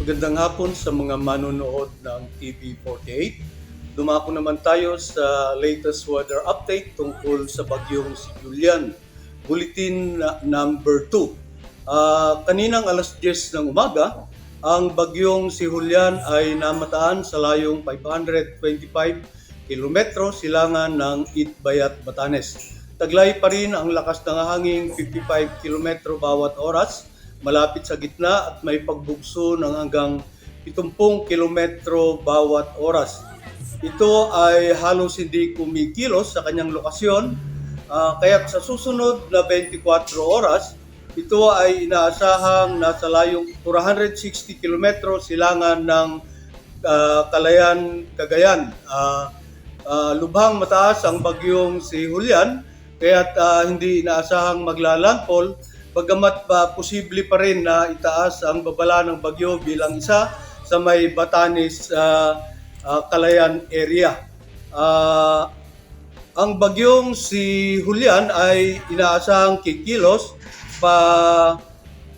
Magandang hapon sa mga manonood ng TV48. Dumako naman tayo sa latest weather update tungkol sa bagyong si Julian. Bulletin number 2. Kaninang alas 10 ng umaga, ang bagyong si Julian ay namataan sa layong 525 kilometro silangan ng Itbayat, Batanes. Taglay pa rin ang lakas ng hangin 55 kilometro bawat oras, malapit sa gitna at may pagbugso ng hanggang 70 kilometro bawat oras. Ito ay halos hindi kumikilos sa kanyang lokasyon, kaya sa susunod na 24 oras, ito ay inaasahang nasa layong 460 kilometro silangan ng Kalayaan, Cagayan. Lubhang mataas ang bagyong si Julian, kaya't hindi inaasahang maglalandfall, bagamat posible pa rin na itaas ang babala ng bagyo bilang isa sa may Batanes, Kalayaan area. Ang bagyong si Julian ay inaasahang kikilos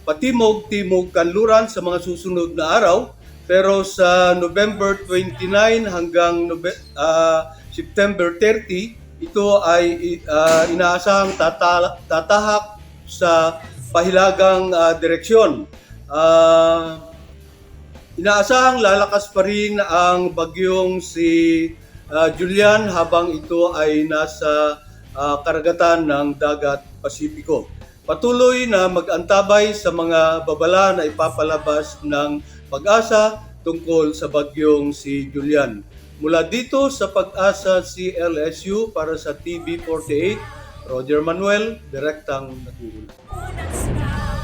patimog-timog kanluran sa mga susunod na araw, pero sa November 29 hanggang September 30, ito ay inaasahang tatahak sa pahilagang direksyon. Inaasahang lalakas pa rin ang bagyong si Julian habang ito ay nasa karagatan ng Dagat Pasipiko. Patuloy na mag-antabay sa mga babala na ipapalabas ng Pag-asa tungkol sa bagyong si Julian. Mula dito sa Pag-asa CLSU para sa TV48, Roger Manuel, direktang nag-uulat.